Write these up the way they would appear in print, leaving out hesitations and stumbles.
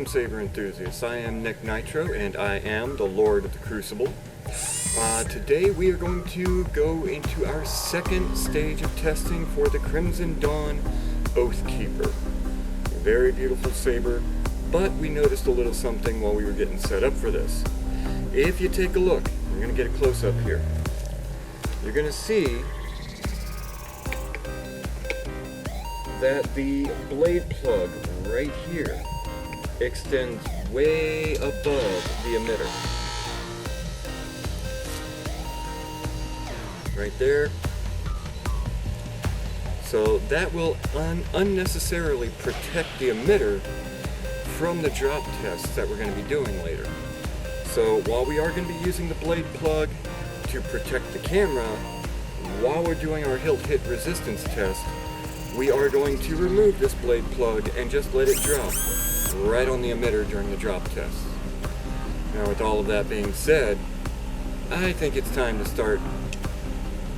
saber enthusiasts. I am Nick Nitro, and I am the Lord of the Crucible. Today we are going to go into our second stage of testing for the Crimson Dawn OathKeeper. A very beautiful saber, but we noticed a little something while we were getting set up for this. If you take a look, I'm going to get a close-up here. You're going to see that the blade plug right here extends way above the emitter. Right there. So that will unnecessarily protect the emitter from the drop tests that we're going to be doing later. So while we are going to be using the blade plug to protect the camera, while we're doing our hilt hit resistance test, we are going to remove this blade plug and just let it drop right on the emitter during the drop test. Now with all of that being said, I think it's time to start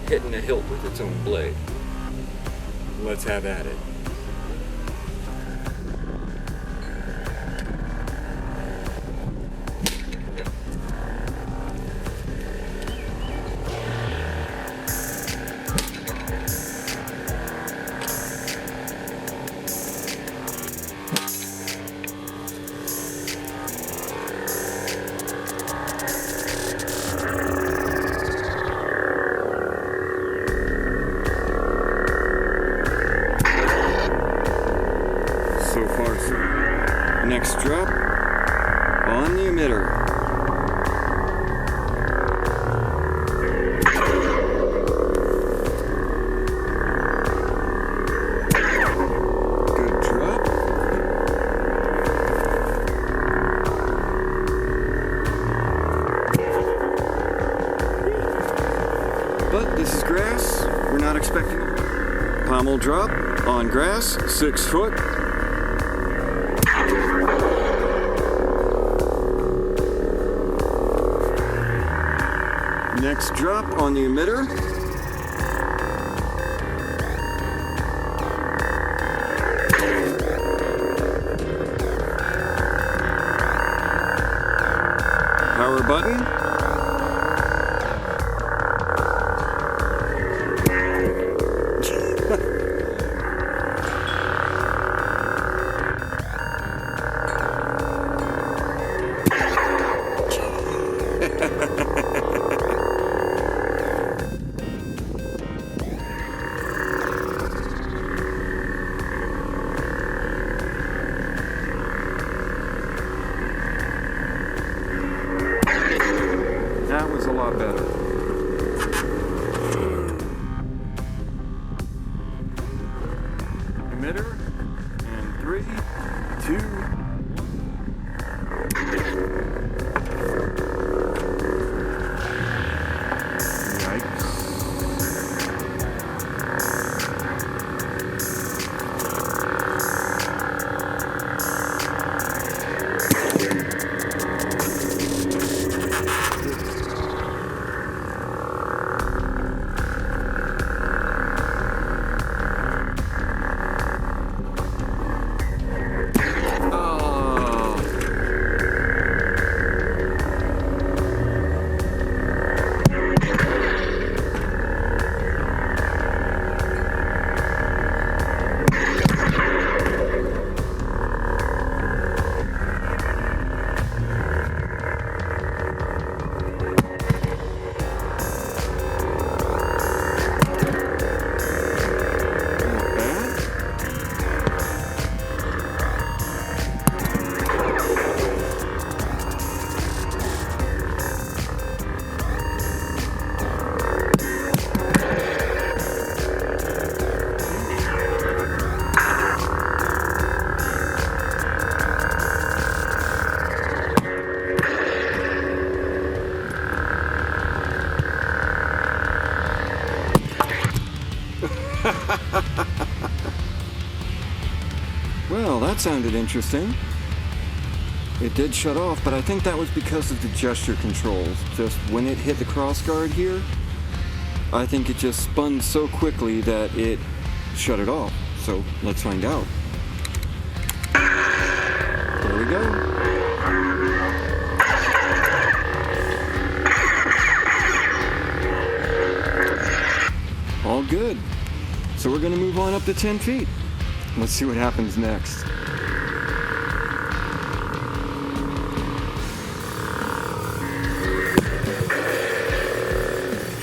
hitting the hilt with its own blade. Let's have at it. Next drop on the emitter. Good drop. But this is grass. We're not expecting a pommel drop on grass, 6 foot. Next drop on the emitter. Power button. That was a lot better. Emitter, and 3, 2, Well, that sounded interesting. It did shut off, but I think that was because of the gesture controls. Just when it hit the crossguard here, I think it just spun so quickly that it shut it off. So let's find out. There we go. go. All good. So we're going to move on up to 10 feet. Let's see what happens next.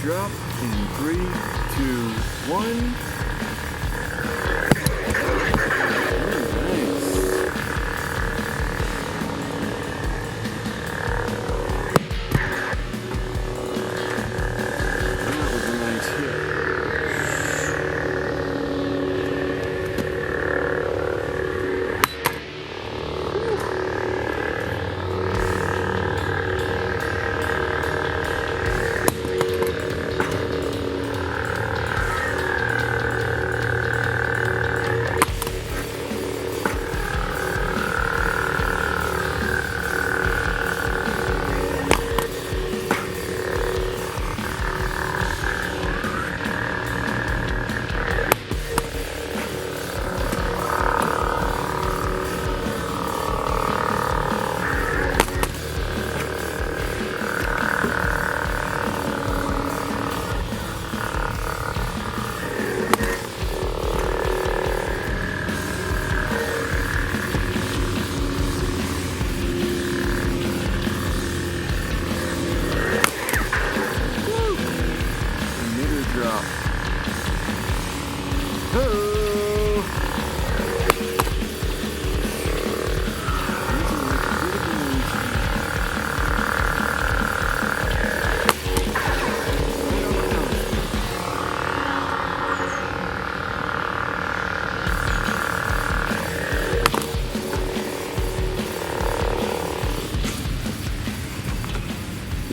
Drop in 3, 2, 1.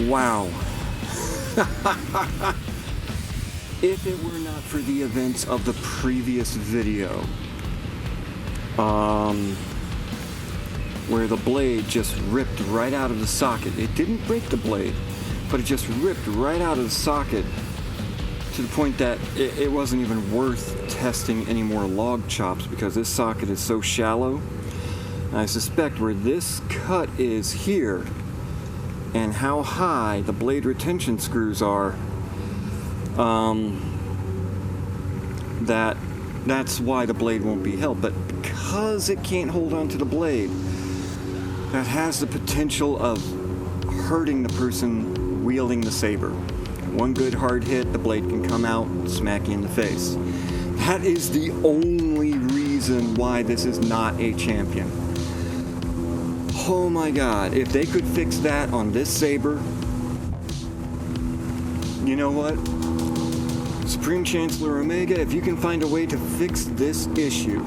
Wow. If it were not for the events of the previous video, where the blade just ripped right out of the socket. It didn't break the blade, but it just ripped right out of the socket to the point that it wasn't even worth testing any more log chops because this socket is so shallow. And I suspect where this cut is here and how high the blade retention screws are, that's why the blade won't be held. But because it can't hold on to the blade, that has the potential of hurting the person wielding the saber. One good hard hit, the blade can come out and smack you in the face. That is the only reason why this is not a champion. Oh my god, if they could fix that on this saber, you know what? Supreme Chancellor Omega, if you can find a way to fix this issue,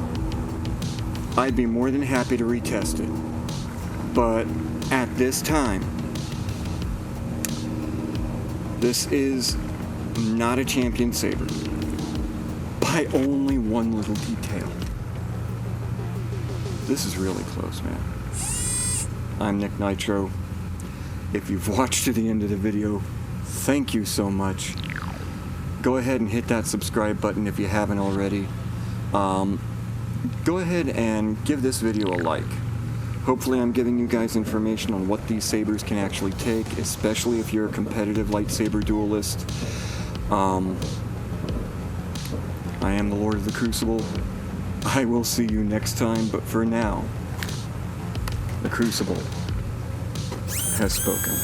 I'd be more than happy to retest it. But at this time, this is not a champion saber by only one little detail. This is really close, man. I'm Nick Nitro. If you've watched to the end of the video, thank you so much. Go ahead and hit that subscribe button if you haven't already. Go ahead and give this video a like. Hopefully I'm giving you guys information on what these sabers can actually take, especially if you're a competitive lightsaber duelist. I am the Lord of the Crucible. I will see you next time, but for now, the Crucible has spoken.